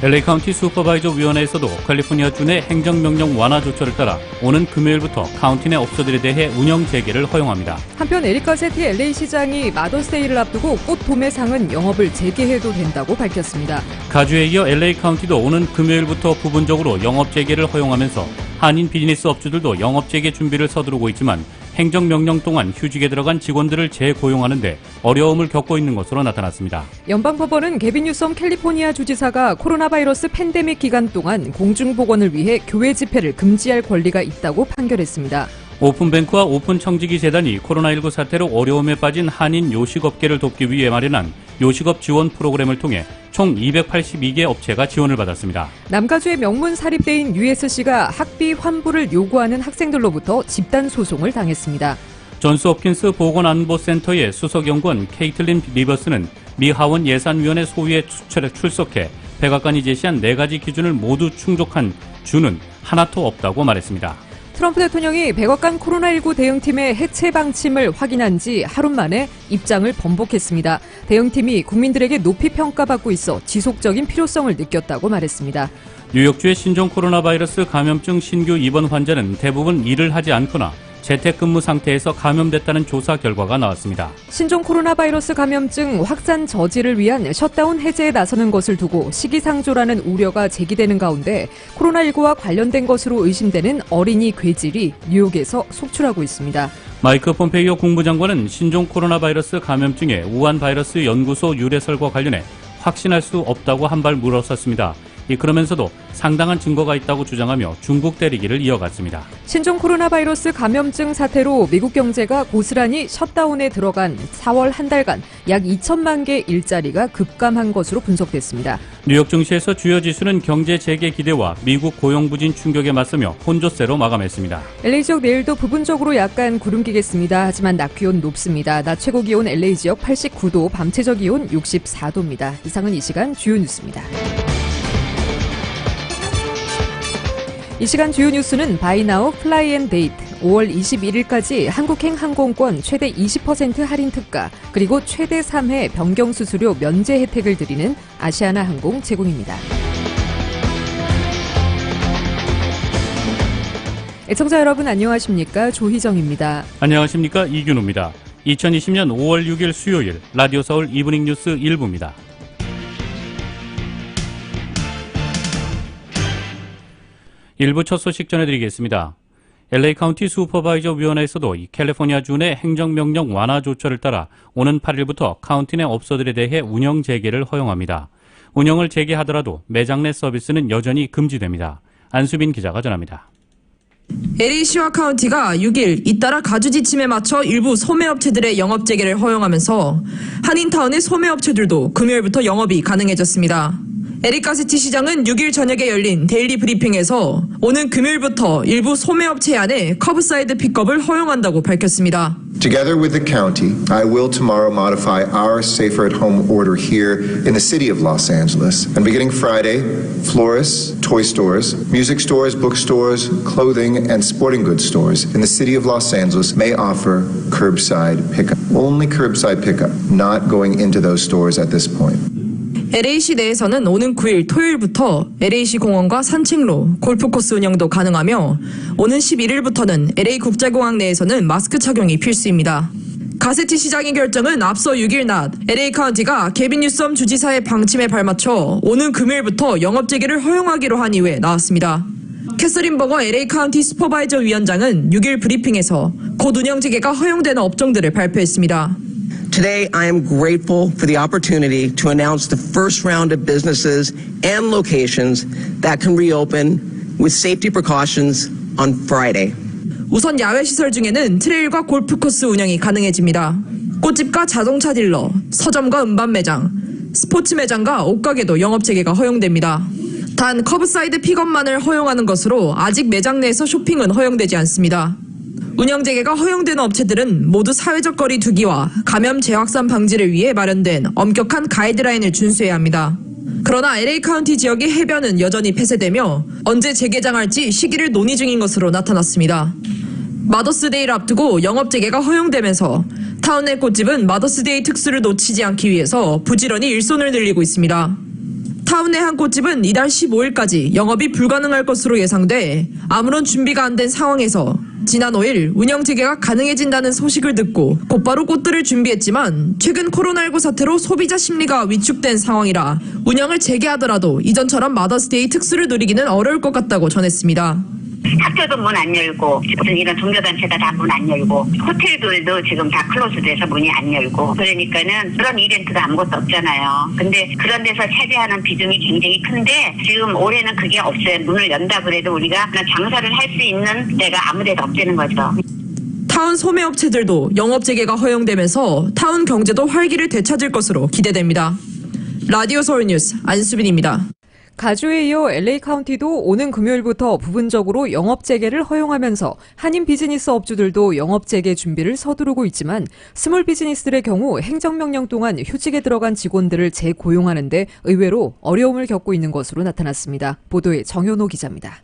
LA 카운티 슈퍼바이저 위원회에서도 캘리포니아주 내 행정명령 완화 조처를 따라 오는 금요일부터 카운티 내 업소들에 대해 운영 재개를 허용합니다. 한편 에릭 가세티 LA 시장이 마더스데이를 앞두고 꽃 도매상은 영업을 재개해도 된다고 밝혔습니다. 가주에 이어 LA 카운티도 오는 금요일부터 부분적으로 영업 재개를 허용하면서 한인 비즈니스 업주들도 영업 재개 준비를 서두르고 있지만 행정명령 동안 휴직에 들어간 직원들을 재고용하는 데 어려움을 겪고 있는 것으로 나타났습니다. 연방법원은 게빈 뉴섬 캘리포니아 주지사가 코로나 바이러스 팬데믹 기간 동안 공중보건을 위해 교회 집회를 금지할 권리가 있다고 판결했습니다. 오픈뱅크와 오픈청지기 재단이 코로나19 사태로 어려움에 빠진 한인 요식업계를 돕기 위해 마련한 요식업 지원 프로그램을 통해 총 282개 업체가 지원을 받았습니다. 남가주의 명문 사립대인 USC가 학비 환불을 요구하는 학생들로부터 집단 소송을 당했습니다. 존스 홉킨스 보건안보센터의 수석연구원 케이틀린 리버스는 미 하원 예산위원회 소위에 출석해 백악관이 제시한 4가지 기준을 모두 충족한 주는 하나도 없다고 말했습니다. 트럼프 대통령이 백악관 코로나19 대응팀의 해체 방침을 확인한 지 하루 만에 입장을 번복했습니다. 대응팀이 국민들에게 높이 평가받고 있어 지속적인 필요성을 느꼈다고 말했습니다. 뉴욕주의 신종 코로나 바이러스 감염증 신규 입원 환자는 대부분 일을 하지 않거나 재택근무 상태에서 감염됐다는 조사 결과가 나왔습니다. 신종 코로나 바이러스 감염증 확산 저지를 위한 셧다운 해제에 나서는 것을 두고 시기상조라는 우려가 제기되는 가운데 코로나19와 관련된 것으로 의심되는 어린이 괴질이 뉴욕에서 속출하고 있습니다. 마이크 폼페이오 국무장관은 신종 코로나 바이러스 감염증의 우한 바이러스 연구소 유래설과 관련해 확신할 수 없다고 한 발 물어섰습니다. 그러면서도 상당한 증거가 있다고 주장하며 중국 때리기를 이어갔습니다. 신종 코로나 바이러스 감염증 사태로 미국 경제가 고스란히 셧다운에 들어간 4월 한 달간 약 2천만 개 일자리가 급감한 것으로 분석됐습니다. 뉴욕 증시에서 주요 지수는 경제 재개 기대와 미국 고용 부진 충격에 맞서며 혼조세로 마감했습니다. LA 지역 내일도 부분적으로 약간 구름 끼겠습니다. 하지만 낮 기온 높습니다. 낮 최고 기온 LA 지역 89도, 밤 최저 기온 64도입니다. 이상은 이 시간 주요 뉴스입니다. 이 시간 주요 뉴스는 바이나우 플라이앤데이트, 5월 21일까지 한국행 항공권 최대 20% 할인 특가, 그리고 최대 3회 변경수수료 면제 혜택을 드리는 아시아나 항공 제공입니다. 애청자 여러분 안녕하십니까? 조희정입니다. 안녕하십니까? 이균호입니다. 2020년 5월 6일 수요일 라디오 서울 이브닝 뉴스 1부입니다. 일부 첫 소식 전해드리겠습니다. LA 카운티 슈퍼바이저 위원회에서도 캘리포니아주 내 행정명령 완화 조처를 따라 오는 8일부터 카운티 내 업소들에 대해 운영 재개를 허용합니다. 운영을 재개하더라도 매장 내 서비스는 여전히 금지됩니다. 안수빈 기자가 전합니다. LA시와 카운티가 6일 잇따라 가주 지침에 맞춰 일부 소매업체들의 영업 재개를 허용하면서 한인타운의 소매업체들도 금요일부터 영업이 가능해졌습니다. 에릭 가세티 시장은 6일 저녁에 열린 데일리 브리핑에서 오는 금요일부터 일부 소매업체 안에 커브사이드 픽업을 허용한다고 밝혔습니다. Together with the county, I will tomorrow modify our safer at home order here in the city of Los Angeles. And beginning Friday, florists, toy stores, music stores, bookstores, clothing, and sporting goods stores in the city of Los Angeles may offer curbside pickup. Only curbside pickup, not going into those stores at this point. LA시 내에서는 오는 9일 토요일부터 LA시 공원과 산책로, 골프코스 운영도 가능하며 오는 11일부터는 LA 국제공항 내에서는 마스크 착용이 필수입니다. 가세티 시장의 결정은 앞서 6일 낮 LA 카운티가 게빈 뉴섬 주지사의 방침에 발맞춰 오는 금요일부터 영업 재개를 허용하기로 한 이후에 나왔습니다. 캐서린 버거 LA 카운티 슈퍼바이저 위원장은 6일 브리핑에서 곧 운영 재개가 허용되는 업종들을 발표했습니다. Today, I am grateful for the opportunity to announce the first round of businesses and locations that can reopen with safety precautions on Friday. 우선 야외 시설 중에는 트레일과 골프코스 운영이 가능해집니다. 꽃집과 자동차 딜러, 서점과 음반 매장, 스포츠 매장과 옷가게도 영업 재개가 허용됩니다. 단 커브사이드 픽업만을 허용하는 것으로 아직 매장 내에서 쇼핑은 허용되지 않습니다. 운영 재개가 허용되는 업체들은 모두 사회적 거리 두기와 감염 재확산 방지를 위해 마련된 엄격한 가이드라인을 준수해야 합니다. 그러나 LA 카운티 지역의 해변은 여전히 폐쇄되며 언제 재개장할지 시기를 논의 중인 것으로 나타났습니다. 마더스데이를 앞두고 영업 재개가 허용되면서 타운 내 꽃집은 마더스데이 특수를 놓치지 않기 위해서 부지런히 일손을 늘리고 있습니다. 타운 내 한 꽃집은 이달 15일까지 영업이 불가능할 것으로 예상돼 아무런 준비가 안 된 상황에서 지난 5일 운영 재개가 가능해진다는 소식을 듣고 곧바로 꽃들을 준비했지만 최근 코로나19 사태로 소비자 심리가 위축된 상황이라 운영을 재개하더라도 이전처럼 마더스데이 특수를 누리기는 어려울 것 같다고 전했습니다. 학교도 문 안 열고 무슨 이런 종교단체가 다 문 안 열고 호텔들도 지금 다 클로즈돼서 문이 안 열고 그러니까는 그런 이벤트가 아무것도 없잖아요. 근데 그런 데서 차지하는 비중이 굉장히 큰데 지금 올해는 그게 없어요. 문을 연다 그래도 우리가 장사를 할 수 있는 데가 아무 데도 없다는 거죠. 타운 소매업체들도 영업 재개가 허용되면서 타운 경제도 활기를 되찾을 것으로 기대됩니다. 라디오 서울 뉴스 안수빈입니다. 가주에 이어 LA 카운티도 오는 금요일부터 부분적으로 영업 재개를 허용하면서 한인 비즈니스 업주들도 영업 재개 준비를 서두르고 있지만 스몰 비즈니스들의 경우 행정명령 동안 휴직에 들어간 직원들을 재고용하는 데 의외로 어려움을 겪고 있는 것으로 나타났습니다. 보도에 정현호 기자입니다.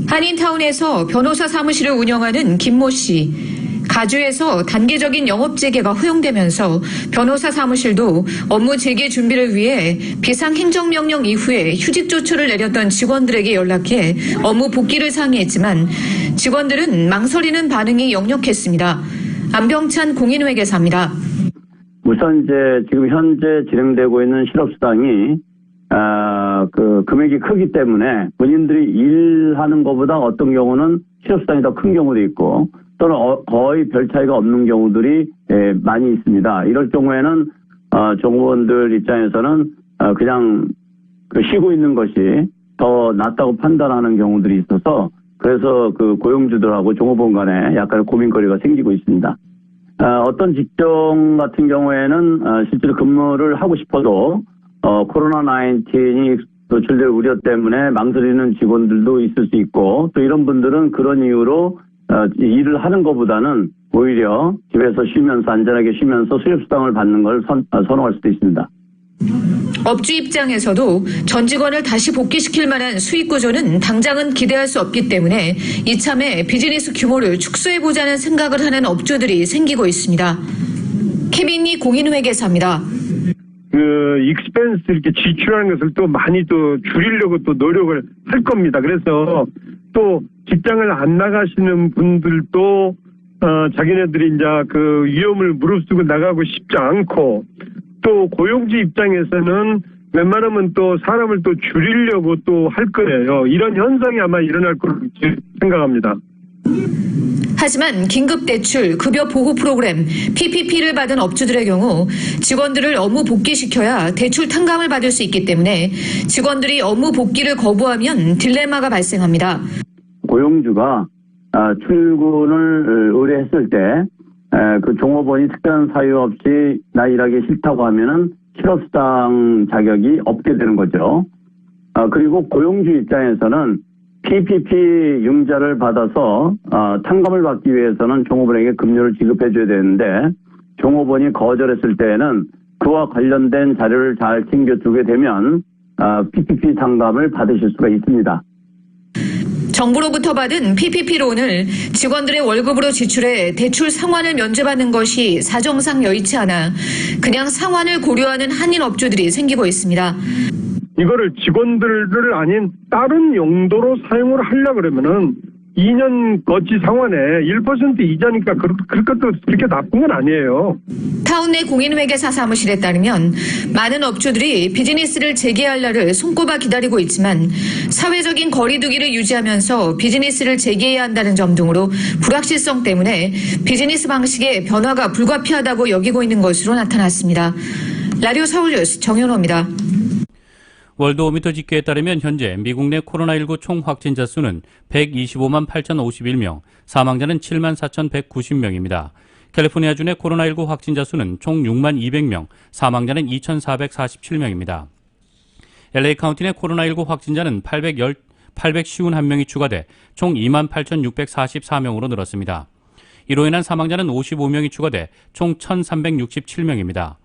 한인타운에서 변호사 사무실을 운영하는 김모 씨. 가주에서 단계적인 영업 재개가 허용되면서 변호사 사무실도 업무 재개 준비를 위해 비상행정명령 이후에 휴직 조처를 내렸던 직원들에게 연락해 업무 복귀를 상의했지만 직원들은 망설이는 반응이 역력했습니다. 안병찬 공인회계사입니다. 우선 이제 지금 현재 진행되고 있는 실업수당이 그 금액이 크기 때문에 본인들이 일하는 것보다 어떤 경우는 실업수당이 더 큰 경우도 있고 또는 거의 별 차이가 없는 경우들이 많이 있습니다. 이럴 경우에는 종업원들 입장에서는 그냥 쉬고 있는 것이 더 낫다고 판단하는 경우들이 있어서 그래서 그 고용주들하고 종업원 간에 약간의 고민거리가 생기고 있습니다. 어떤 직종 같은 경우에는 실제로 근무를 하고 싶어도 코로나19이 노출될 우려 때문에 망설이는 직원들도 있을 수 있고 또 이런 분들은 그런 이유로 일을 하는 것보다는 오히려 집에서 쉬면서 안전하게 쉬면서 수입수당을 받는 걸 선호할 수도 있습니다. 업주 입장에서도 전 직원을 다시 복귀시킬 만한 수익 구조는 당장은 기대할 수 없기 때문에 이참에 비즈니스 규모를 축소해보자는 생각을 하는 업주들이 생기고 있습니다. 케빈리 공인회계사입니다. 익스펜스 이렇게 지출하는 것을 또 많이 또 줄이려고 또 노력을 할 겁니다. 그래서 또 직장을 안 나가시는 분들도 자기네들이 이제 그 위험을 무릅쓰고 나가고 싶지 않고 또 고용주 입장에서는 웬만하면 또 사람을 또 줄이려고 또 할 거예요. 이런 현상이 아마 일어날 거로 생각합니다. 하지만 긴급대출, 급여 보호 프로그램, PPP를 받은 업주들의 경우 직원들을 업무 복귀시켜야 대출 탕감을 받을 수 있기 때문에 직원들이 업무 복귀를 거부하면 딜레마가 발생합니다. 고용주가 출근을 의뢰했을 때 그 종업원이 특별한 사유 없이 나 일하기 싫다고 하면은 실업수당 자격이 없게 되는 거죠. 그리고 고용주 입장에서는 PPP 융자를 받아서 탕감을 받기 위해서는 종업원에게 급료를 지급해 줘야 되는데 종업원이 거절했을 때에는 그와 관련된 자료를 잘 챙겨주게 되면 PPP 탕감을 받으실 수가 있습니다. 정부로부터 받은 PPP론을 직원들의 월급으로 지출해 대출 상환을 면제받는 것이 사정상 여의치 않아 그냥 상환을 고려하는 한인 업주들이 생기고 있습니다. 이거를 직원들을 아닌 다른 용도로 사용을 하려고 그러면은 2년 거치 상환에 1% 이자니까 그것도 그렇게 나쁜 건 아니에요. 타운 내 공인회계사 사무실에 따르면 많은 업주들이 비즈니스를 재개할 날을 손꼽아 기다리고 있지만 사회적인 거리두기를 유지하면서 비즈니스를 재개해야 한다는 점 등으로 불확실성 때문에 비즈니스 방식의 변화가 불가피하다고 여기고 있는 것으로 나타났습니다. 라디오 서울뉴스 정현호입니다. 월드오미터 집계에 따르면 현재 미국 내 코로나19 총 확진자 수는 125만 8,051명, 사망자는 7만 4,190명입니다. 캘리포니아주 내 코로나19 확진자 수는 총 6만 200명, 사망자는 2,447명입니다. LA 카운티 내 코로나19 확진자는 851명이 추가돼 총 2만 8,644명으로 늘었습니다. 이로 인한 사망자는 55명이 추가돼 총 1,367명입니다.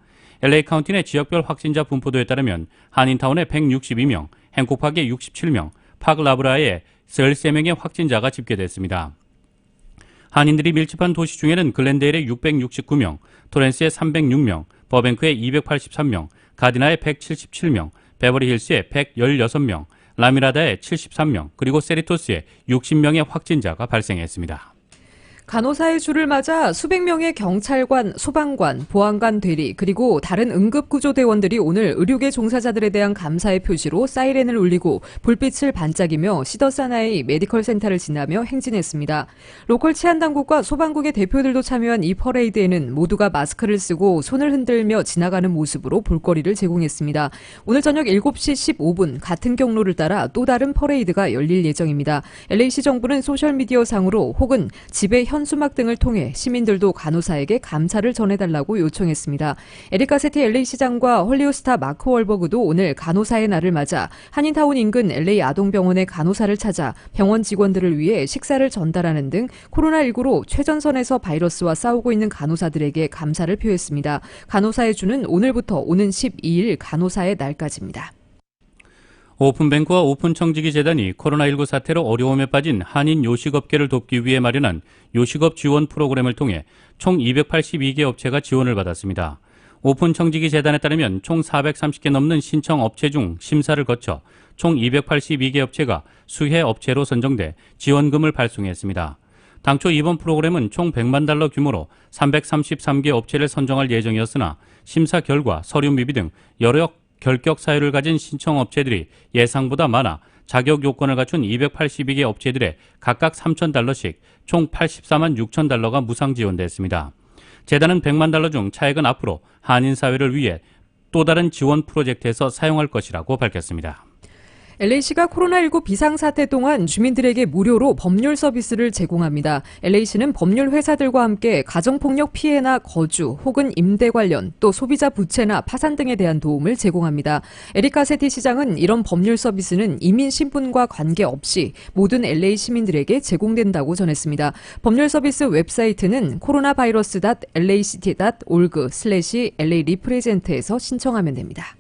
LA 카운티 내 지역별 확진자 분포도에 따르면 한인타운에 162명, 행콕파크에 67명, 파크라브라에 13명의 확진자가 집계됐습니다. 한인들이 밀집한 도시 중에는 글렌데일에 669명, 토렌스에 306명, 버뱅크에 283명, 가디나에 177명, 베버리힐스에 116명, 라미라다에 73명, 그리고 세리토스에 60명의 확진자가 발생했습니다. 간호사의 줄을 맞아 수백 명의 경찰관, 소방관, 보안관 대리 그리고 다른 응급구조대원들이 오늘 의료계 종사자들에 대한 감사의 표시로 사이렌을 울리고 불빛을 반짝이며 시더사나이 메디컬 센터를 지나며 행진했습니다. 로컬 치안당국과 소방국의 대표들도 참여한 이 퍼레이드에는 모두가 마스크를 쓰고 손을 흔들며 지나가는 모습으로 볼거리를 제공했습니다. 오늘 저녁 7시 15분 같은 경로를 따라 또 다른 퍼레이드가 열릴 예정입니다. LA시 정부는 소셜미디어상으로 혹은 집에 현수막 등을 통해 시민들도 간호사에게 감사를 전해달라고 요청했습니다. 에릭 가세티 LA 시장과 헐리우드 스타 마크 월버그도 오늘 간호사의 날을 맞아 한인타운 인근 LA 아동병원의 간호사를 찾아 병원 직원들을 위해 식사를 전달하는 등 코로나19로 최전선에서 바이러스와 싸우고 있는 간호사들에게 감사를 표했습니다. 간호사의 주는 오늘부터 오는 12일 간호사의 날까지입니다. 오픈뱅크와 오픈청지기 재단이 코로나19 사태로 어려움에 빠진 한인 요식업계를 돕기 위해 마련한 요식업 지원 프로그램을 통해 총 282개 업체가 지원을 받았습니다. 오픈청지기 재단에 따르면 총 430개 넘는 신청 업체 중 심사를 거쳐 총 282개 업체가 수혜 업체로 선정돼 지원금을 발송했습니다. 당초 이번 프로그램은 총 $100만 규모로 333개 업체를 선정할 예정이었으나 심사 결과 서류 미비 등 여러 결격 사유를 가진 신청업체들이 예상보다 많아 자격 요건을 갖춘 282개 업체들에 각각 $3,000씩 총 $84만 6천 무상 지원됐습니다. 재단은 $100만 중 차액은 앞으로 한인 사회를 위해 또 다른 지원 프로젝트에서 사용할 것이라고 밝혔습니다. LA시가 코로나19 비상사태 동안 주민들에게 무료로 법률 서비스를 제공합니다. LA시는 법률 회사들과 함께 가정폭력 피해나 거주 혹은 임대 관련 또 소비자 부채나 파산 등에 대한 도움을 제공합니다. 에릭 가세티 시장은 이런 법률 서비스는 이민 신분과 관계없이 모든 LA 시민들에게 제공된다고 전했습니다. 법률 서비스 웹사이트는 coronavirus.lact.org/LA 리프레젠트에서 신청하면 됩니다.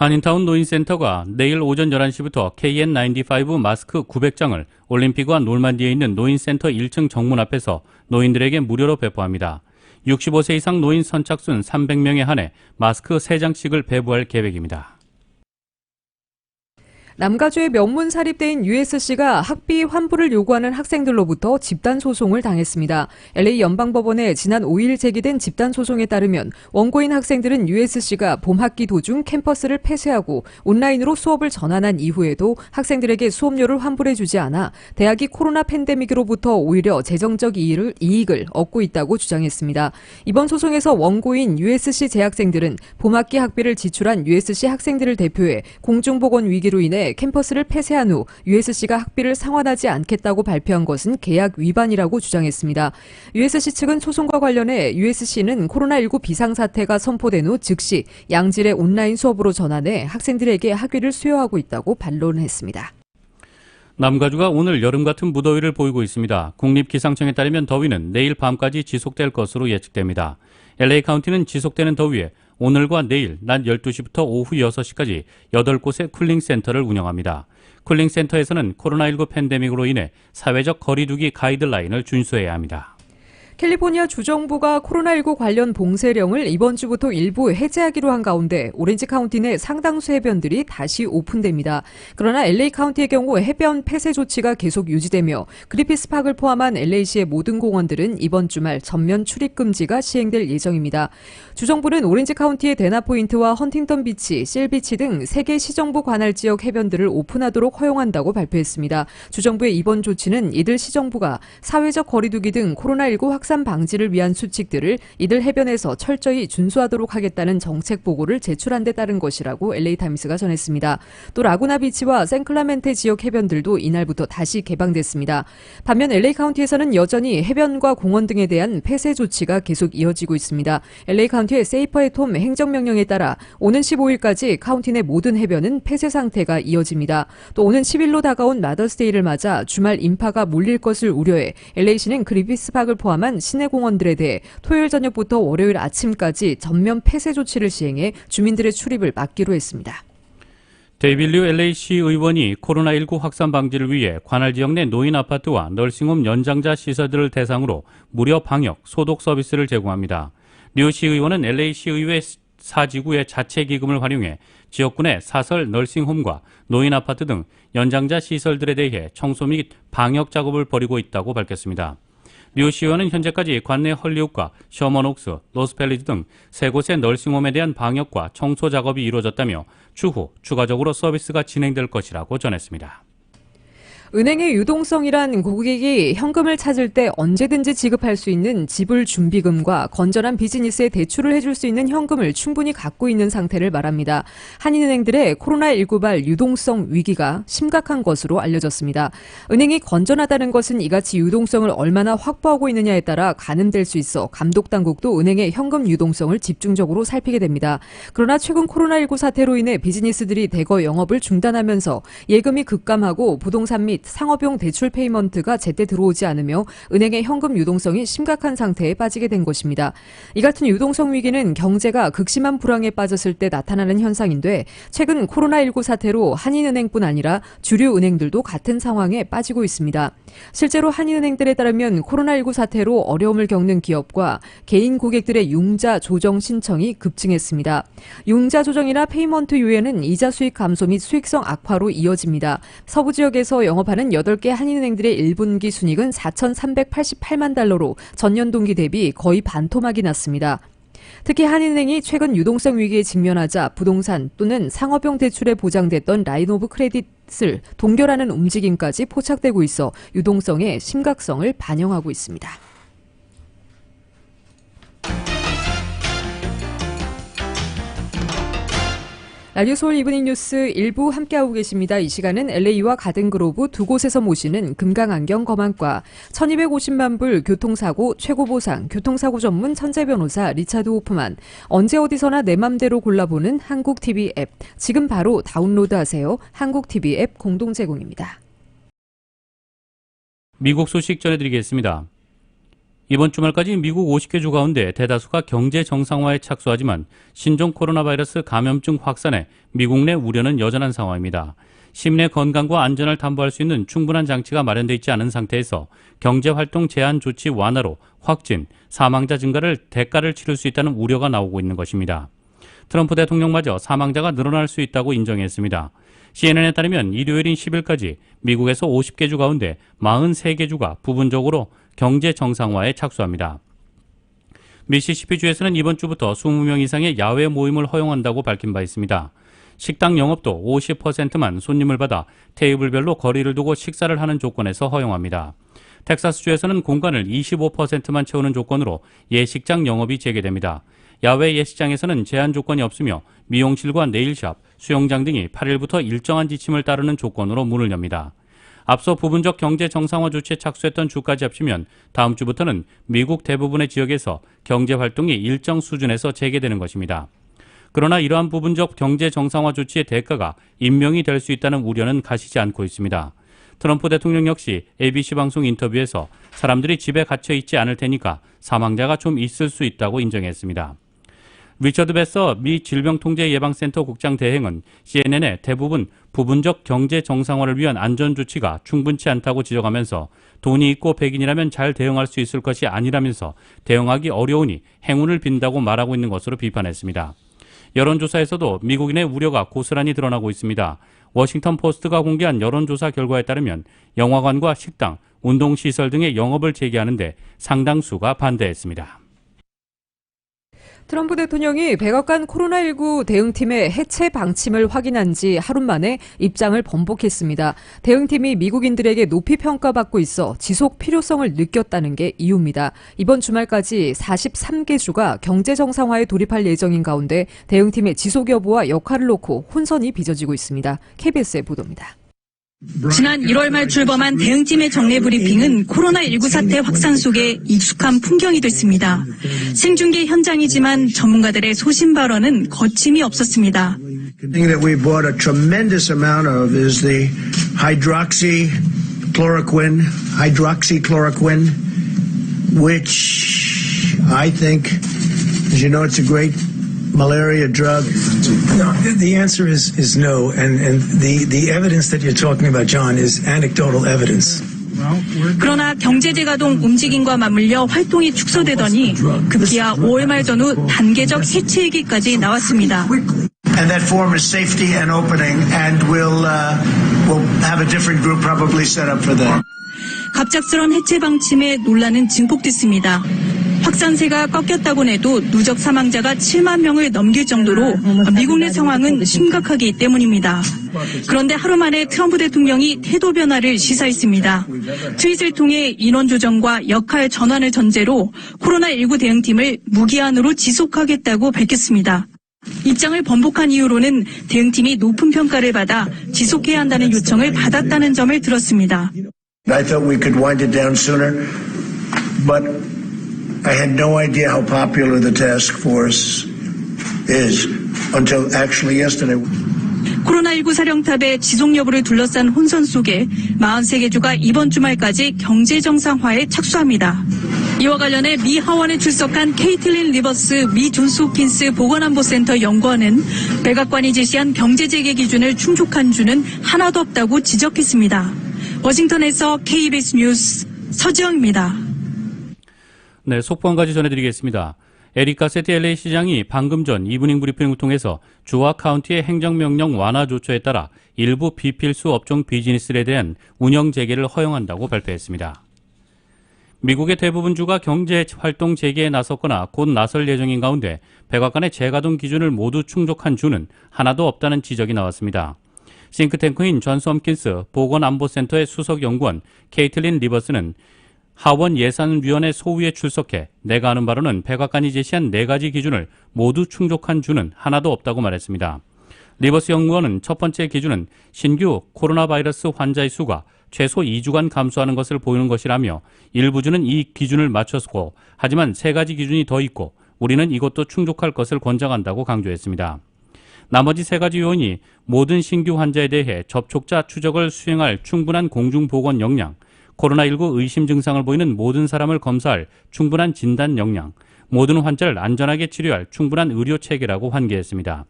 한인타운 노인센터가 내일 오전 11시부터 KN95 마스크 900장을 올림픽과 놀만디에 있는 노인센터 1층 정문 앞에서 노인들에게 무료로 배포합니다. 65세 이상 노인 선착순 300명에 한해 마스크 3장씩을 배부할 계획입니다. 남가주의 명문 사립대인 USC가 학비 환불을 요구하는 학생들로부터 집단 소송을 당했습니다. LA 연방법원에 지난 5일 제기된 집단 소송에 따르면 원고인 학생들은 USC가 봄학기 도중 캠퍼스를 폐쇄하고 온라인으로 수업을 전환한 이후에도 학생들에게 수업료를 환불해주지 않아 대학이 코로나 팬데믹으로부터 오히려 재정적 이익을 얻고 있다고 주장했습니다. 이번 소송에서 원고인 USC 재학생들은 봄학기 학비를 지출한 USC 학생들을 대표해 공중보건 위기로 인해 캠퍼스를 폐쇄한 후 USC가 학비를 상환하지 않겠다고 발표한 것은 계약 위반이라고 주장했습니다. USC 측은 소송과 관련해 USC는 코로나19 비상사태가 선포된 후 즉시 양질의 온라인 수업으로 전환해 학생들에게 학위를 수여하고 있다고 반론했습니다. 남가주가 오늘 여름 같은 무더위를 보이고 있습니다. 국립기상청에 따르면 더위는 내일 밤까지 지속될 것으로 예측됩니다. LA 카운티는 지속되는 더위에 오늘과 내일 낮 12시부터 오후 6시까지 8곳의 쿨링센터를 운영합니다. 쿨링센터에서는 코로나19 팬데믹으로 인해 사회적 거리두기 가이드라인을 준수해야 합니다. 캘리포니아 주정부가 코로나19 관련 봉쇄령을 이번 주부터 일부 해제하기로 한 가운데 오렌지 카운티 내 상당수 해변들이 다시 오픈됩니다. 그러나 LA 카운티의 경우 해변 폐쇄 조치가 계속 유지되며 그리피스 파크를 포함한 LA시의 모든 공원들은 이번 주말 전면 출입 금지가 시행될 예정입니다. 주정부는 오렌지 카운티의 데나포인트와 헌팅턴 비치, 실비치 등 3개 시정부 관할 지역 해변들을 오픈하도록 허용한다고 발표했습니다. 주정부의 이번 조치는 이들 시정부가 사회적 거리두기 등 코로나19 확산 방지를 위한 수칙들을 이들 해변에서 철저히 준수하도록 하겠다는 정책 보고를 제출한 데 따른 것이라고 LA타임스가 전했습니다. 또 라구나 비치와 샌클라멘테 지역 해변들도 이날부터 다시 개방됐습니다. 반면 LA 카운티에서는 여전히 해변과 공원 등에 대한 폐쇄 조치가 계속 이어지고 있습니다. LA 카운티의 세이퍼 앳 홈 행정명령에 따라 오는 15일까지 카운티 내 모든 해변은 폐쇄 상태가 이어집니다. 또 오는 10일로 다가온 마더스데이를 맞아 주말 인파가 몰릴 것을 우려해 LA시는 그리피스 파크를 포함한 시내 공원들에 대해 토요일 저녁부터 월요일 아침까지 전면 폐쇄 조치를 시행해 주민들의 출입을 막기로 했습니다. 데이빌 류 LA시 의원이 코로나19 확산 방지를 위해 관할 지역 내 노인 아파트와 널싱홈 연장자 시설들을 대상으로 무료 방역, 소독 서비스를 제공합니다. 류 시 의원은 LA시 의회 사지구의 자체 기금을 활용해 지역군의 사설 널싱홈과 노인 아파트 등 연장자 시설들에 대해 청소 및 방역 작업을 벌이고 있다고 밝혔습니다. 류 시의원은 현재까지 관내 헐리우드과 셔먼옥스, 로스펠리즈 등 세 곳의 널싱홈에 대한 방역과 청소 작업이 이루어졌다며 추후 추가적으로 서비스가 진행될 것이라고 전했습니다. 은행의 유동성이란 고객이 현금을 찾을 때 언제든지 지급할 수 있는 지불 준비금과 건전한 비즈니스에 대출을 해줄 수 있는 현금을 충분히 갖고 있는 상태를 말합니다. 한인은행들의 코로나19발 유동성 위기가 심각한 것으로 알려졌습니다. 은행이 건전하다는 것은 이같이 유동성을 얼마나 확보하고 있느냐에 따라 가늠될 수 있어 감독당국도 은행의 현금 유동성을 집중적으로 살피게 됩니다. 그러나 최근 코로나19 사태로 인해 비즈니스들이 대거 영업을 중단하면서 예금이 급감하고 부동산 및 상업용 대출 페이먼트가 제때 들어오지 않으며 은행의 현금 유동성이 심각한 상태에 빠지게 된 것입니다. 이 같은 유동성 위기는 경제가 극심한 불황에 빠졌을 때 나타나는 현상인데 최근 코로나19 사태로 한인은행뿐 아니라 주류 은행들도 같은 상황에 빠지고 있습니다. 실제로 한인은행들에 따르면 코로나19 사태로 어려움을 겪는 기업과 개인 고객들의 융자 조정 신청이 급증했습니다. 융자 조정이나 페이먼트 유예는 이자 수익 감소 및 수익성 악화로 이어집니다. 서부 지역에서 영업하는 8개 한인은행들의 1분기 순이익은 4,388만 달러로 전년 동기 대비 거의 반토막이 났습니다. 특히 한인은행이 최근 유동성 위기에 직면하자 부동산 또는 상업용 대출에 보장됐던 라인 오브 크레딧을 동결하는 움직임까지 포착되고 있어 유동성의 심각성을 반영하고 있습니다. 라디오 서울 이브닝 뉴스 1부 함께하고 계십니다. 이 시간은 LA와 가든그로브 두 곳에서 모시는 금강안경 검안과 1250만 불 교통사고 최고보상 교통사고 전문 천재 변호사 리차드 호프만, 언제 어디서나 내 맘대로 골라보는 한국TV 앱, 지금 바로 다운로드하세요. 한국TV 앱 공동 제공입니다. 미국 소식 전해드리겠습니다. 이번 주말까지 미국 50개 주 가운데 대다수가 경제 정상화에 착수하지만 신종 코로나 바이러스 감염증 확산에 미국 내 우려는 여전한 상황입니다. 시민의 건강과 안전을 담보할 수 있는 충분한 장치가 마련되어 있지 않은 상태에서 경제활동 제한 조치 완화로 확진, 사망자 증가를 대가를 치를 수 있다는 우려가 나오고 있는 것입니다. 트럼프 대통령마저 사망자가 늘어날 수 있다고 인정했습니다. CNN에 따르면 일요일인 10일까지 미국에서 50개 주 가운데 43개 주가 부분적으로 경제 정상화에 착수합니다. 미시시피주에서는 이번 주부터 20명 이상의 야외 모임을 허용한다고 밝힌 바 있습니다. 식당 영업도 50%만 손님을 받아 테이블별로 거리를 두고 식사를 하는 조건에서 허용합니다. 텍사스주에서는 공간을 25%만 채우는 조건으로 예식장 영업이 재개됩니다. 야외 예식장에서는 제한 조건이 없으며 미용실과 네일샵, 수영장 등이 8일부터 일정한 지침을 따르는 조건으로 문을 엽니다. 앞서 부분적 경제 정상화 조치에 착수했던 주까지 합치면 다음 주부터는 미국 대부분의 지역에서 경제 활동이 일정 수준에서 재개되는 것입니다. 그러나 이러한 부분적 경제 정상화 조치의 대가가 인명이 될 수 있다는 우려는 가시지 않고 있습니다. 트럼프 대통령 역시 ABC 방송 인터뷰에서 사람들이 집에 갇혀 있지 않을 테니까 사망자가 좀 있을 수 있다고 인정했습니다. 리처드 베서 미 질병통제예방센터 국장 대행은 CNN에 대부분 부분적 경제 정상화를 위한 안전조치가 충분치 않다고 지적하면서 돈이 있고 백인이라면 잘 대응할 수 있을 것이 아니라면서 대응하기 어려우니 행운을 빈다고 말하고 있는 것으로 비판했습니다. 여론조사에서도 미국인의 우려가 고스란히 드러나고 있습니다. 워싱턴 포스트가 공개한 여론조사 결과에 따르면 영화관과 식당, 운동시설 등의 영업을 재개하는데 상당수가 반대했습니다. 트럼프 대통령이 백악관 코로나19 대응팀의 해체 방침을 확인한 지 하루 만에 입장을 번복했습니다. 대응팀이 미국인들에게 높이 평가받고 있어 지속 필요성을 느꼈다는 게 이유입니다. 이번 주말까지 43개 주가 경제 정상화에 돌입할 예정인 가운데 대응팀의 지속 여부와 역할을 놓고 혼선이 빚어지고 있습니다. KBS의 보도입니다. 지난 1월 말 출범한 대응팀의 정례 브리핑은 코로나19 사태 확산 속에 익숙한 풍경이 됐습니다. 생중계 현장이지만 전문가들의 소신 발언은 거침이 없었습니다. The thing that we bought a tremendous amount of is the hydroxychloroquine, which I think, as you know, it's a great malaria drug. No, the answer is no, and the evidence that you're talking about, John, is anecdotal evidence. 그러나 경제재가동 움직임과 맞물려 활동이 축소되더니 급기야 5월 말 전후 단계적 해체 얘기까지 나왔습니다. And that form is safety and opening, and we'll have a different group probably set up for that. 갑작스런 해체 방침에 논란은 증폭됐습니다. 확산세가 꺾였다고 해도 누적 사망자가 7만 명을 넘길 정도로 미국 내 상황은 심각하기 때문입니다. 그런데 하루 만에 트럼프 대통령이 태도 변화를 시사했습니다. 트윗을 통해 인원 조정과 역할 전환을 전제로 코로나19 대응팀을 무기한으로 지속하겠다고 밝혔습니다. 입장을 번복한 이유로는 대응팀이 높은 평가를 받아 지속해야 한다는 요청을 받았다는 점을 들었습니다. I thought we could wind it down sooner, but I had no idea how popular the task force is until actually yesterday. 코로나19 사령탑의 지속 여부를 둘러싼 혼선 속에 43개 주가 이번 주말까지 경제 정상화에 착수합니다. 이와 관련해 미 하원에 출석한 케이틀린 리버스 미 존스홉킨스 보건안보센터 연구원은 백악관이 제시한 경제 재개 기준을 충족한 주는 하나도 없다고 지적했습니다. 워싱턴에서 KBS 뉴스 서지영입니다. 네, 속보 한 가지 전해드리겠습니다. 에릭 가세티 LA 시장이 방금 전 이브닝 브리핑을 통해서 주와 카운티의 행정명령 완화 조처에 따라 일부 비필수 업종 비즈니스에 대한 운영 재개를 허용한다고 발표했습니다. 미국의 대부분 주가 경제 활동 재개에 나섰거나 곧 나설 예정인 가운데 백악관의 재가동 기준을 모두 충족한 주는 하나도 없다는 지적이 나왔습니다. 싱크탱크인 존스홉킨스 보건안보센터의 수석 연구원 케이틀린 리버스는 하원 예산위원회 소위에 출석해 내가 아는 바로는 백악관이 제시한 4가지 기준을 모두 충족한 주는 하나도 없다고 말했습니다. 리버스 연구원은 첫 번째 기준은 신규 코로나 바이러스 환자의 수가 최소 2주간 감소하는 것을 보이는 것이라며 일부 주는 이 기준을 맞췄고 하지만 3가지 기준이 더 있고 우리는 이것도 충족할 것을 권장한다고 강조했습니다. 나머지 3가지 요인이 모든 신규 환자에 대해 접촉자 추적을 수행할 충분한 공중보건 역량, 코로나19 의심 증상을 보이는 모든 사람을 검사할 충분한 진단 역량, 모든 환자를 안전하게 치료할 충분한 의료 체계라고 환기했습니다.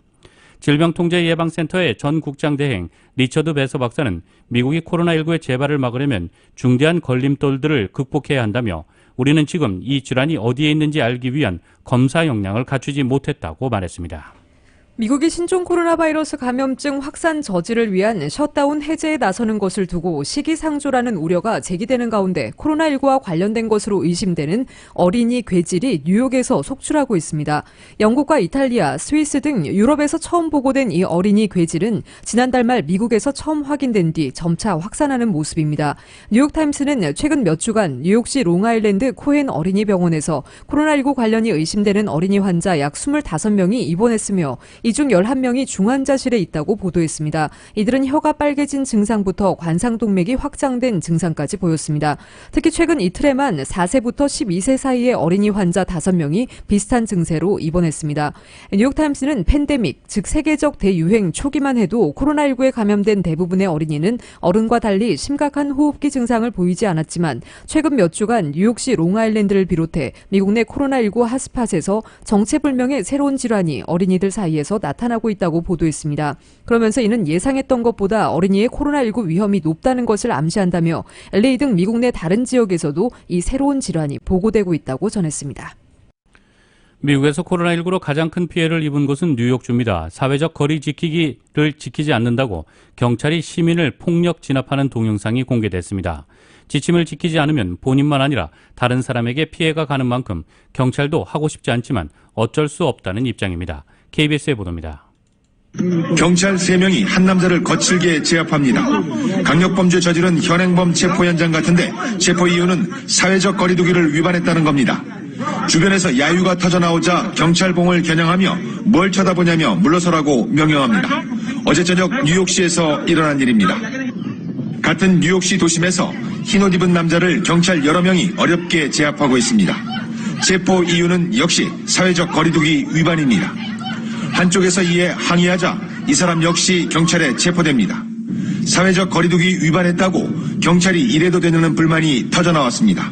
질병통제예방센터의 전 국장 대행 리처드 베서 박사는 미국이 코로나19의 재발을 막으려면 중대한 걸림돌들을 극복해야 한다며 우리는 지금 이 질환이 어디에 있는지 알기 위한 검사 역량을 갖추지 못했다고 말했습니다. 미국이 신종 코로나 바이러스 감염증 확산 저지를 위한 셧다운 해제에 나서는 것을 두고 시기상조라는 우려가 제기되는 가운데 코로나19와 관련된 것으로 의심되는 어린이 괴질이 뉴욕에서 속출하고 있습니다. 영국과 이탈리아, 스위스 등 유럽에서 처음 보고된 이 어린이 괴질은 지난달 말 미국에서 처음 확인된 뒤 점차 확산하는 모습입니다. 뉴욕타임스는 최근 몇 주간 뉴욕시 롱아일랜드 코헨 어린이병원에서 코로나19 관련이 의심되는 어린이 환자 약 25명이 입원했으며 이 중 11명이 중환자실에 있다고 보도했습니다. 이들은 혀가 빨개진 증상부터 관상동맥이 확장된 증상까지 보였습니다. 특히 최근 이틀에만 4세부터 12세 사이의 어린이 환자 5명이 비슷한 증세로 입원했습니다. 뉴욕타임스는 팬데믹, 즉 세계적 대유행 초기만 해도 코로나19에 감염된 대부분의 어린이는 어른과 달리 심각한 호흡기 증상을 보이지 않았지만 최근 몇 주간 뉴욕시 롱아일랜드를 비롯해 미국 내 코로나19 핫스팟에서 정체불명의 새로운 질환이 어린이들 사이에서 나타나고 있다고 보도했습니다. 그러면서 이는 예상했던 것보다 어린이의 코로나19 위험이 높다는 것을 암시한다며 LA 등 미국 내 다른 지역에서도 이 새로운 질환이 보고되고 있다고 전했습니다. 미국에서 코로나19로 가장 큰 피해를 입은 곳은 뉴욕주입니다. 사회적 거리 지키기를 지키지 않는다고 경찰이 시민을 폭력 진압하는 동영상이 공개됐습니다. 지침을 지키지 않으면 본인만 아니라 다른 사람에게 피해가 가는 만큼 경찰도 하고 싶지 않지만 어쩔 수 없다는 입장입니다. KBS의 보도입니다. 경찰 3명이 한 남자를 거칠게 제압합니다. 강력범죄 저지른 현행범 체포 현장 같은데 체포 이유는 사회적 거리두기를 위반했다는 겁니다. 주변에서 야유가 터져나오자 경찰봉을 겨냥하며 뭘 쳐다보냐며 물러서라고 명령합니다. 어제 저녁 뉴욕시에서 일어난 일입니다. 같은 뉴욕시 도심에서 흰옷 입은 남자를 경찰 여러 명이 어렵게 제압하고 있습니다. 체포 이유는 역시 사회적 거리두기 위반입니다. 한쪽에서 이에 항의하자 이 사람 역시 경찰에 체포됩니다. 사회적 거리두기 위반했다고 경찰이 이래도 되냐는 불만이 터져나왔습니다.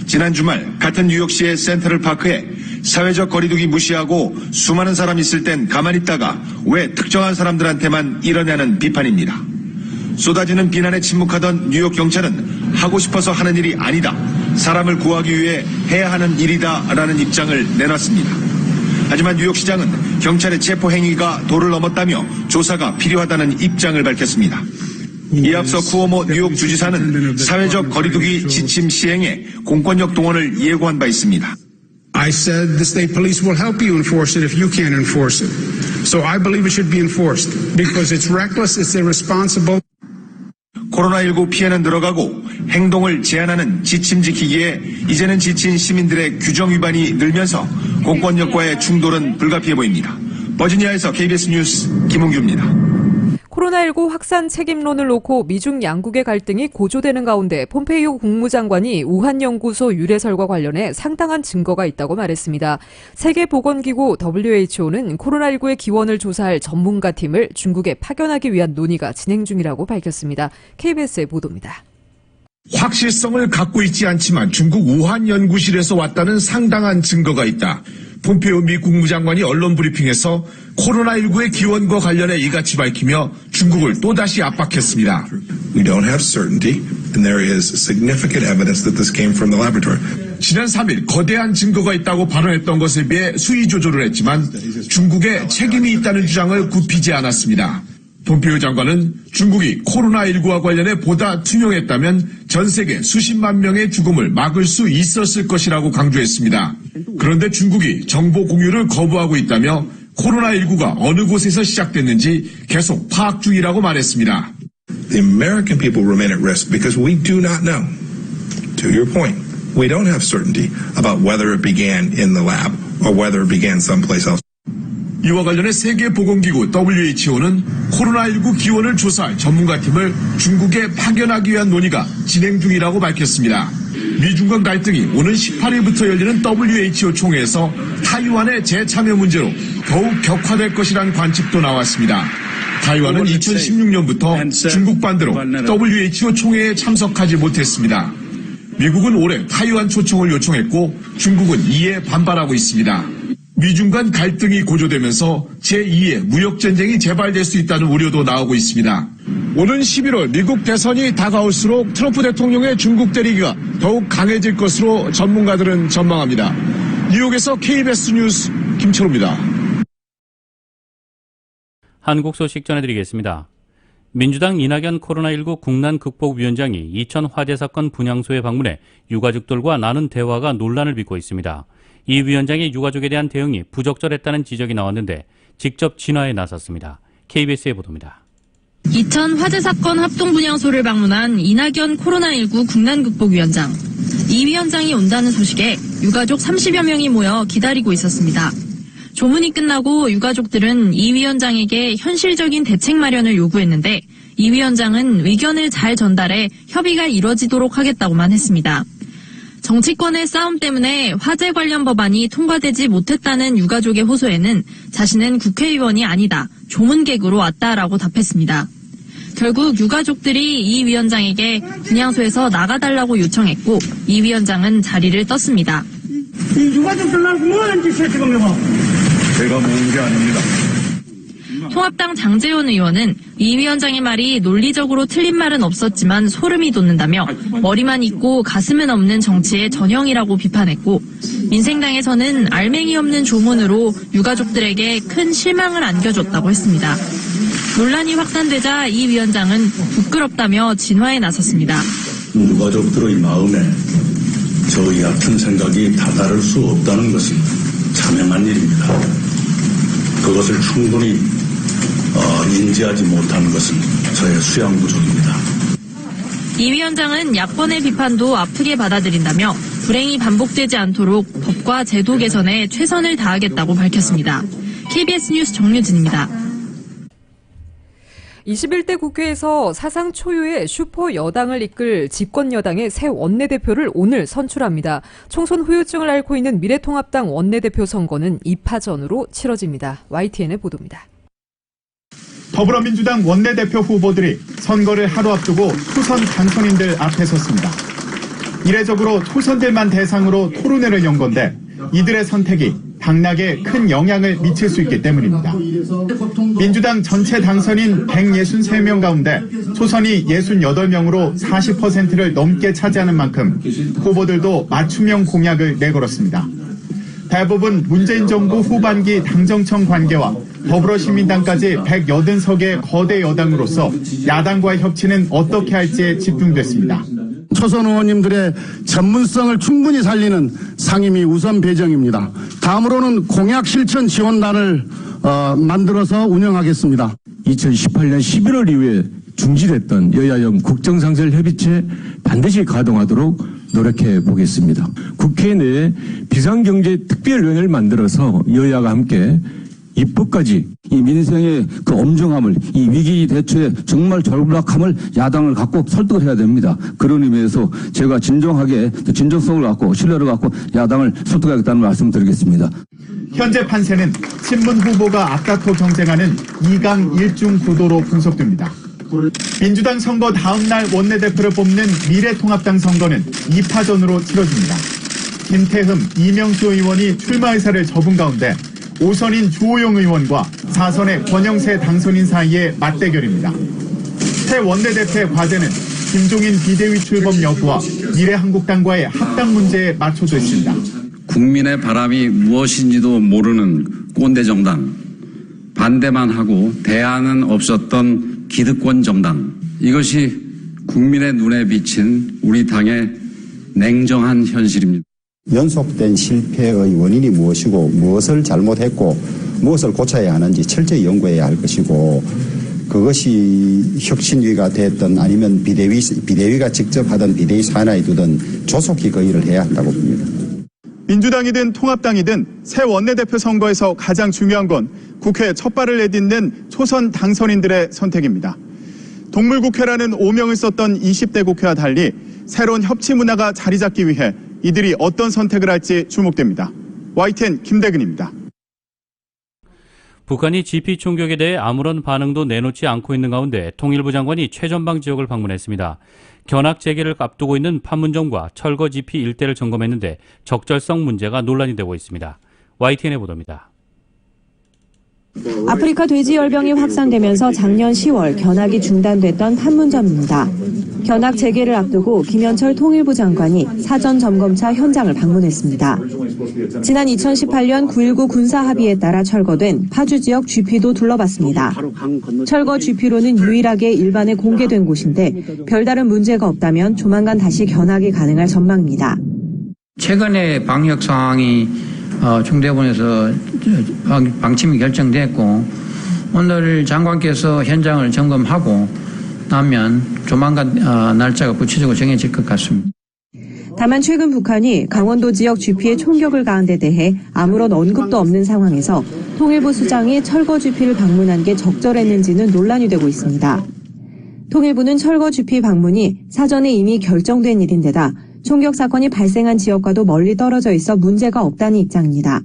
지난 주말 같은 뉴욕시의 센트럴파크에 사회적 거리두기 무시하고 수많은 사람 있을 땐 가만히 있다가 왜 특정한 사람들한테만 이러냐는 비판입니다. 쏟아지는 비난에 침묵하던 뉴욕 경찰은 하고 싶어서 하는 일이 아니다. 사람을 구하기 위해 해야 하는 일이다라는 입장을 내놨습니다. 하지만 뉴욕시장은 경찰의 체포 행위가 도를 넘었다며 조사가 필요하다는 입장을 밝혔습니다. 이에 앞서 쿠오모 뉴욕 주지사는 사회적 거리두기 지침 시행에 공권력 동원을 예고한 바 있습니다. I said the state police will help you enforce it if you can't enforce it. So I believe it should be enforced because it's reckless, it's irresponsible. 코로나19 피해는 늘어가고 행동을 제한하는 지침 지키기에 이제는 지친 시민들의 규정 위반이 늘면서 공권력과의 충돌은 불가피해 보입니다. 버지니아에서 KBS 뉴스 김홍규입니다. 코로나19 확산 책임론을 놓고 미중 양국의 갈등이 고조되는 가운데 폼페이오 국무장관이 우한연구소 유래설과 관련해 상당한 증거가 있다고 말했습니다. 세계보건기구 WHO는 코로나19의 기원을 조사할 전문가팀을 중국에 파견하기 위한 논의가 진행 중이라고 밝혔습니다. KBS의 보도입니다. 확실성을 갖고 있지 않지만 중국 우한 연구실에서 왔다는 상당한 증거가 있다. 폼페이오 미 국무장관이 언론 브리핑에서 코로나19의 기원과 관련해 이같이 밝히며 중국을 또다시 압박했습니다. We don't have certainty, and there is significant evidence that this came from the laboratory. 지난 3일 거대한 증거가 있다고 발언했던 것에 비해 수위 조절을 했지만 중국에 책임이 있다는 주장을 굽히지 않았습니다. 폼페이오 장관은 중국이 코로나19와 관련해 보다 투명했다면 전 세계 수십만 명의 죽음을 막을 수 있었을 것이라고 강조했습니다. 그런데 중국이 정보 공유를 거부하고 있다며 코로나19가 어느 곳에서 시작됐는지 계속 파악 중이라고 말했습니다. The American people remain at risk because we do not know. To your point, we don't have certainty about whether it began in the lab or whether it began someplace else. 이와 관련해 세계보건기구 WHO는 코로나19 기원을 조사할 전문가팀을 중국에 파견하기 위한 논의가 진행 중이라고 밝혔습니다. 미중 간 갈등이 오는 18일부터 열리는 WHO 총회에서 타이완의 재참여 문제로 더욱 격화될 것이라는 관측도 나왔습니다. 타이완은 2016년부터 중국 반대로 WHO 총회에 참석하지 못했습니다. 미국은 올해 타이완 초청을 요청했고 중국은 이에 반발하고 있습니다. 미중 간 갈등이 고조되면서 제2의 무역전쟁이 재발될 수 있다는 우려도 나오고 있습니다. 오는 11월 미국 대선이 다가올수록 트럼프 대통령의 중국 때리기가 더욱 강해질 것으로 전문가들은 전망합니다. 뉴욕에서 KBS 뉴스 김철우입니다. 한국 소식 전해드리겠습니다. 민주당 이낙연 코로나19 국난극복위원장이 이천 화재 사건 분향소에 방문해 유가족들과 나눈 대화가 논란을 빚고 있습니다. 이 위원장의 유가족에 대한 대응이 부적절했다는 지적이 나왔는데 직접 진화에 나섰습니다. KBS의 보도입니다. 이천 화재 사건 합동분향소를 방문한 이낙연 코로나19 국난극복위원장. 이 위원장이 온다는 소식에 유가족 30여 명이 모여 기다리고 있었습니다. 조문이 끝나고 유가족들은 이 위원장에게 현실적인 대책 마련을 요구했는데 이 위원장은 의견을 잘 전달해 협의가 이뤄지도록 하겠다고만 했습니다. 정치권의 싸움 때문에 화재 관련 법안이 통과되지 못했다는 유가족의 호소에는 자신은 국회의원이 아니다, 조문객으로 왔다라고 답했습니다. 결국 유가족들이 이 위원장에게 분향소에서 나가달라고 요청했고 이 위원장은 자리를 떴습니다. 이 유가족들하고 뭐하는 짓이야 지금 이거? 제가 모은 게 아닙니다. 통합당 장제원 의원은 이 위원장의 말이 논리적으로 틀린 말은 없었지만 소름이 돋는다며 머리만 있고 가슴은 없는 정치의 전형이라고 비판했고 민생당에서는 알맹이 없는 조문으로 유가족들에게 큰 실망을 안겨줬다고 했습니다. 논란이 확산되자 이 위원장은 부끄럽다며 진화에 나섰습니다. 유가족들의 마음에 저희 같은 생각이 다다를 수 없다는 것은 자명한 일입니다. 그것을 충분히 인지하지 못하는 것은 저의 수양 부족입니다. 이 위원장은 야권의 비판도 아프게 받아들인다며 불행이 반복되지 않도록 법과 제도 개선에 최선을 다하겠다고 밝혔습니다. KBS 뉴스 정유진입니다. 21대 국회에서 사상 초유의 슈퍼 여당을 이끌 집권 여당의 새 원내대표를 오늘 선출합니다. 총선 후유증을 앓고 있는 미래통합당 원내대표 선거는 2파전으로 치러집니다. YTN의 보도입니다. 더불어민주당 원내대표 후보들이 선거를 하루 앞두고 초선 당선인들 앞에 섰습니다. 이례적으로 초선들만 대상으로 토론회를 연 건데 이들의 선택이 당락에 큰 영향을 미칠 수 있기 때문입니다. 민주당 전체 당선인 163명 가운데 초선이 68명으로 40%를 넘게 차지하는 만큼 후보들도 맞춤형 공약을 내걸었습니다. 대부분 문재인 정부 후반기 당정청 관계와 더불어시민당까지 180석의 거대 여당으로서 야당과의 협치는 어떻게 할지에 집중됐습니다. 초선 의원님들의 전문성을 충분히 살리는 상임위 우선 배정입니다. 다음으로는 공약 실천 지원단을 만들어서 운영하겠습니다. 2018년 11월 이후에 중지됐던 여야형 국정상설협의체 반드시 가동하도록 노력해 보겠습니다. 국회 내에 비상경제특별위원회를 만들어서 여야가 함께 입법까지 이 민생의 그 엄중함을, 이 위기 대처에 정말 절박함을 야당을 갖고 설득을 해야 됩니다. 그런 의미에서 제가 진정하게 진정성을 갖고 신뢰를 갖고 야당을 설득하겠다는 말씀을 드리겠습니다. 현재 판세는 친문 후보가 앞다퉈 경쟁하는 2강 1중 구도로 분석됩니다. 민주당 선거 다음 날 원내대표를 뽑는 미래통합당 선거는 2파전으로 치러집니다. 김태흠, 이명수 의원이 출마 의사를 접은 가운데 5선인 주호영 의원과 4선의 권영세 당선인 사이의 맞대결입니다. 새 원내대표의 과제는 김종인 비대위 출범 여부와 미래한국당과의 합당 문제에 맞춰져 있습니다. 국민의 바람이 무엇인지도 모르는 꼰대 정당, 반대만 하고 대안은 없었던 기득권 정당, 이것이 국민의 눈에 비친 우리 당의 냉정한 현실입니다. 연속된 실패의 원인이 무엇이고 무엇을 잘못했고 무엇을 고쳐야 하는지 철저히 연구해야 할 것이고, 그것이 혁신위가 됐든 아니면 비대위가 직접 하든 비대위 산하에 두든 조속히 그 일을 해야 한다고 봅니다. 민주당이든 통합당이든 새 원내대표 선거에서 가장 중요한 건 국회 첫 발을 내딛는 초선 당선인들의 선택입니다. 동물국회라는 오명을 썼던 20대 국회와 달리 새로운 협치 문화가 자리 잡기 위해 이들이 어떤 선택을 할지 주목됩니다. YTN 김대근입니다. 북한이 GP 총격에 대해 아무런 반응도 내놓지 않고 있는 가운데 통일부 장관이 최전방 지역을 방문했습니다. 견학 재개를 앞두고 있는 판문점과 철거 GP 일대를 점검했는데 적절성 문제가 논란이 되고 있습니다. YTN의 보도입니다. 아프리카 돼지열병이 확산되면서 작년 10월 견학이 중단됐던 판문점입니다. 견학 재개를 앞두고 김현철 통일부 장관이 사전 점검차 현장을 방문했습니다. 지난 2018년 9.19 군사합의에 따라 철거된 파주 지역 GP도 둘러봤습니다. 철거 GP로는 유일하게 일반에 공개된 곳인데 별다른 문제가 없다면 조만간 다시 견학이 가능할 전망입니다. 최근에 방역 상황이 중대본에서 방침이 결정됐고 오늘 장관께서 현장을 점검하고 나면 조만간 날짜가 구체적으로 정해질 것 같습니다. 다만 최근 북한이 강원도 지역 GP에 총격을 가한 데 대해 아무런 언급도 없는 상황에서 통일부 수장이 철거 GP를 방문한 게 적절했는지는 논란이 되고 있습니다. 통일부는 철거 GP 방문이 사전에 이미 결정된 일인데다 총격 사건이 발생한 지역과도 멀리 떨어져 있어 문제가 없다는 입장입니다.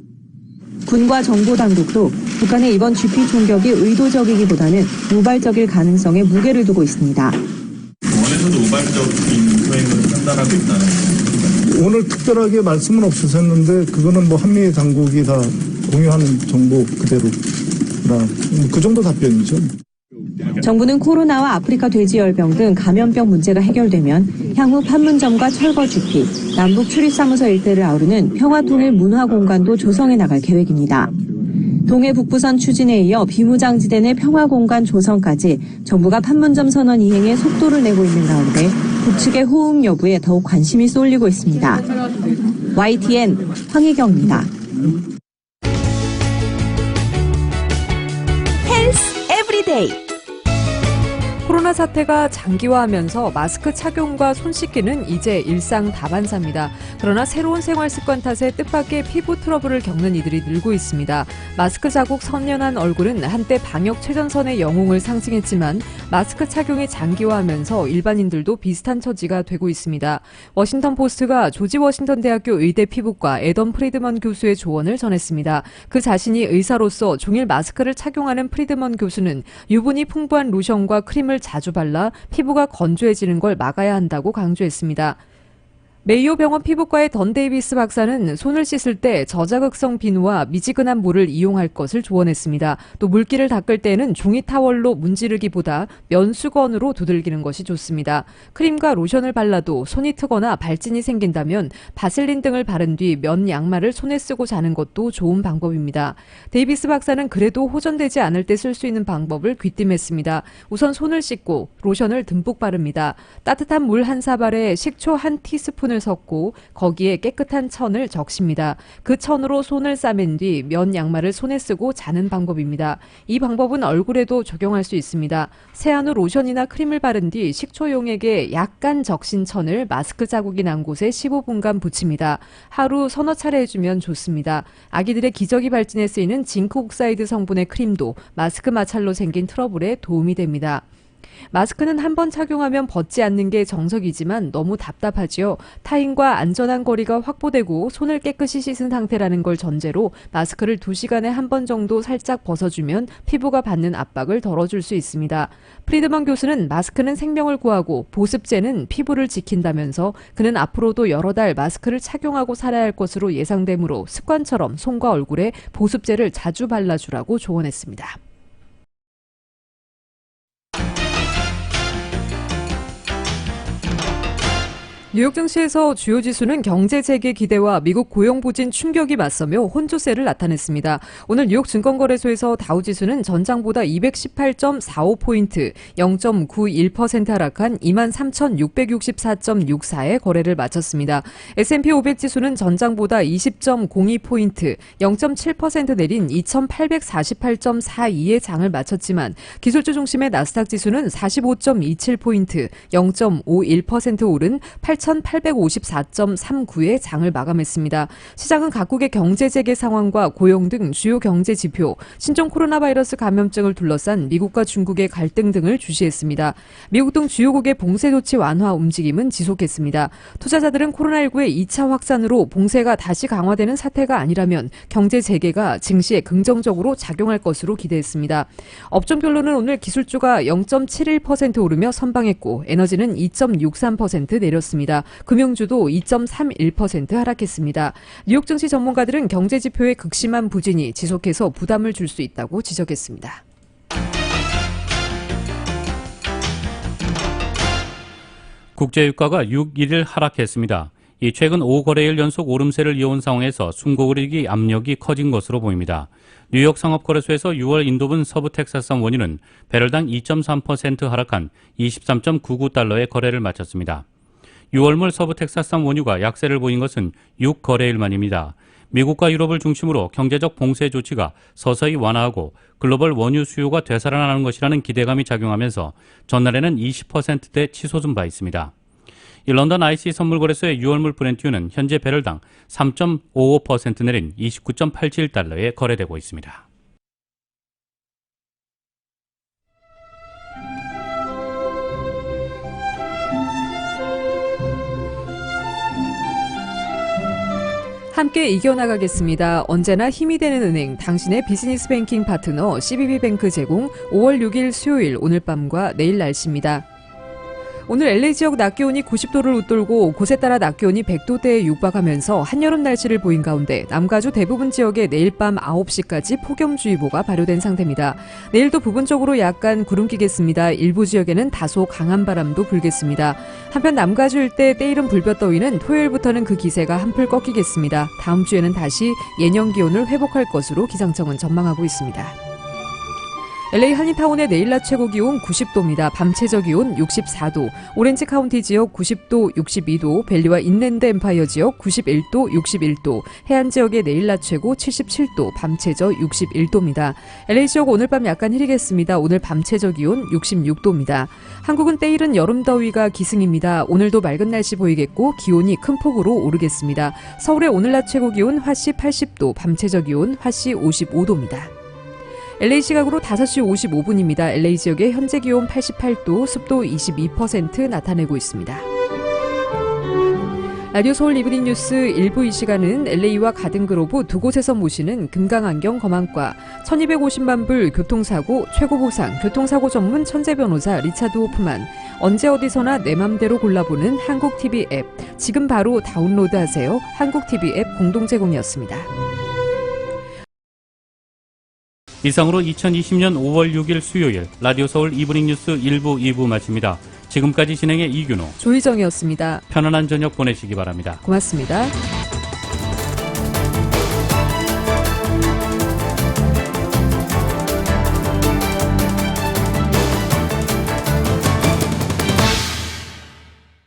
군과 정보당국도 북한의 이번 GP 총격이 의도적이기보다는 우발적일 가능성에 무게를 두고 있습니다. 원에서도 우발적인 소행을 판단하고 있다는 오늘 특별하게 말씀은 없으셨는데 그거는 뭐 한미 당국이 다 공유하는 정보 그대로라 그 정도 답변이죠. 정부는 코로나와 아프리카 돼지열병 등 감염병 문제가 해결되면 향후 판문점과 철거 GP, 남북 출입사무소 일대를 아우르는 평화통일 문화공간도 조성해 나갈 계획입니다. 동해 북부선 추진에 이어 비무장지대 내 평화공간 조성까지 정부가 판문점 선언 이행에 속도를 내고 있는 가운데 북측의 호응 여부에 더욱 관심이 쏠리고 있습니다. YTN 황희경입니다. 헬스 에브리데이. 코로나 사태가 장기화하면서 마스크 착용과 손 씻기는 이제 일상 다반사입니다. 그러나 새로운 생활 습관 탓에 뜻밖의 피부 트러블을 겪는 이들이 늘고 있습니다. 마스크 자국 선연한 얼굴은 한때 방역 최전선의 영웅을 상징했지만 마스크 착용이 장기화하면서 일반인들도 비슷한 처지가 되고 있습니다. 워싱턴 포스트가 조지 워싱턴 대학교 의대 피부과 애덤 프리드먼 교수의 조언을 전했습니다. 그 자신이 의사로서 종일 마스크를 착용하는 프리드먼 교수는 유분이 풍부한 로션과 크림을 자주 발라 피부가 건조해지는 걸 막아야 한다고 강조했습니다. 메이오 병원 피부과의 던 데이비스 박사는 손을 씻을 때 저자극성 비누와 미지근한 물을 이용할 것을 조언했습니다. 또 물기를 닦을 때에는 종이 타월로 문지르기보다 면수건으로 두들기는 것이 좋습니다. 크림과 로션을 발라도 손이 트거나 발진이 생긴다면 바셀린 등을 바른 뒤 면 양말을 손에 쓰고 자는 것도 좋은 방법입니다. 데이비스 박사는 그래도 호전되지 않을 때 쓸 수 있는 방법을 귀띔했습니다. 우선 손을 씻고 로션을 듬뿍 바릅니다. 따뜻한 물 한 사발에 식초 한 티스푼 을 섞고 거기에 깨끗한 천을 적십니다. 그 천으로 손을 싸맨 뒤 면 양말을 손에 쓰고 자는 방법입니다. 이 방법은 얼굴에도 적용할 수 있습니다. 세안 후 로션이나 크림을 바른 뒤 식초용액에 약간 적신 천을 마스크 자국이 난 곳에 15분간 붙입니다. 하루 서너 차례 해주면 좋습니다. 아기들의 기저귀 발진에 쓰이는 징크 옥사이드 성분의 크림도 마스크 마찰로 생긴 트러블에 도움이 됩니다. 마스크는 한 번 착용하면 벗지 않는 게 정석이지만 너무 답답하지요. 타인과 안전한 거리가 확보되고 손을 깨끗이 씻은 상태라는 걸 전제로 마스크를 2시간에 한 번 정도 살짝 벗어주면 피부가 받는 압박을 덜어줄 수 있습니다. 프리드먼 교수는 마스크는 생명을 구하고 보습제는 피부를 지킨다면서 그는 앞으로도 여러 달 마스크를 착용하고 살아야 할 것으로 예상되므로 습관처럼 손과 얼굴에 보습제를 자주 발라주라고 조언했습니다. 뉴욕 증시에서 주요 지수는 경제 재개 기대와 미국 고용 부진 충격이 맞서며 혼조세를 나타냈습니다. 오늘 뉴욕 증권거래소에서 다우지수는 전장보다 218.45포인트, 0.91% 하락한 23,664.64에 거래를 마쳤습니다. S&P 500 지수는 전장보다 20.02포인트, 0.7% 내린 2,848.42에 장을 마쳤지만 기술주 중심의 나스닥 지수는 45.27포인트, 0.51% 오른 8,854.39에 장을 마감했습니다. 시장은 각국의 경제 재개 상황과 고용 등 주요 경제 지표, 신종 코로나 바이러스 감염증을 둘러싼 미국과 중국의 갈등 등을 주시했습니다. 미국 등 주요국의 봉쇄 조치 완화 움직임은 지속했습니다. 투자자들은 코로나19의 2차 확산으로 봉쇄가 다시 강화되는 사태가 아니라면 경제 재개가 증시에 긍정적으로 작용할 것으로 기대했습니다. 업종별로는 오늘 기술주가 0.71% 오르며 선방했고 에너지는 2.63% 내렸습니다. 금융주도 2.31% 하락했습니다. 뉴욕 증시 전문가들은 경제 지표의 극심한 부진이 지속해서 부담을 줄 수 있다고 지적했습니다. 국제유가가 6일 하락했습니다. 이 최근 5거래일 연속 오름세를 이어온 상황에서 순고금리 압력이 커진 것으로 보입니다. 뉴욕 상업거래소에서 6월 인도분 서부 텍사스산 원유는 배럴당 2.3% 하락한 23.99달러에 거래를 마쳤습니다. 6월물 서부 텍사스산 원유가 약세를 보인 것은 6거래일 만입니다. 미국과 유럽을 중심으로 경제적 봉쇄 조치가 서서히 완화하고 글로벌 원유 수요가 되살아나는 것이라는 기대감이 작용하면서 전날에는 20%대 치솟은 바 있습니다. 이 런던 IC 선물거래소의 6월물 브렌트유는 현재 배럴당 3.55% 내린 29.87달러에 거래되고 있습니다. 함께 이겨나가겠습니다. 언제나 힘이 되는 은행, 당신의 비즈니스 뱅킹 파트너 CBB뱅크 제공 5월 6일 수요일 오늘 밤과 내일 날씨입니다. 오늘 LA 지역 낮 기온이 90도를 웃돌고 곳에 따라 낮 기온이 100도대에 육박하면서 한여름 날씨를 보인 가운데 남가주 대부분 지역에 내일 밤 9시까지 폭염주의보가 발효된 상태입니다. 내일도 부분적으로 약간 구름 끼겠습니다. 일부 지역에는 다소 강한 바람도 불겠습니다. 한편 남가주 일대 때이른 불볕더위는 토요일부터는 그 기세가 한풀 꺾이겠습니다. 다음 주에는 다시 예년 기온을 회복할 것으로 기상청은 전망하고 있습니다. LA 한인타운의 내일 낮 최고 기온 90도입니다. 밤 최저 기온 64도, 오렌지 카운티 지역 90도, 62도, 밸리와 인랜드 엠파이어 지역 91도, 61도, 해안 지역의 내일 낮 최고 77도, 밤 최저 61도입니다. LA 지역 오늘 밤 약간 흐리겠습니다. 오늘 밤 최저 기온 66도입니다. 한국은 때이른 여름 더위가 기승입니다. 오늘도 맑은 날씨 보이겠고 기온이 큰 폭으로 오르겠습니다. 서울의 오늘 낮 최고 기온 화씨 80도, 밤 최저 기온 화씨 55도입니다. LA 시각으로 5시 55분입니다. LA 지역의 현재 기온 88도, 습도 22% 나타내고 있습니다. 라디오 서울 이브닝 뉴스 1부 이 시간은 LA와 가든그로브 두 곳에서 모시는 금강안경 검안과 1250만 불 교통사고 최고보상 교통사고 전문 천재 변호사 리차드 호프만, 언제 어디서나 내 맘대로 골라보는 한국TV 앱, 지금 바로 다운로드하세요. 한국TV 앱 공동 제공이었습니다. 이상으로 2020년 5월 6일 수요일 라디오 서울 이브닝 뉴스 1부, 2부 마칩니다. 지금까지 진행의 이균호, 조희정이었습니다. 편안한 저녁 보내시기 바랍니다. 고맙습니다.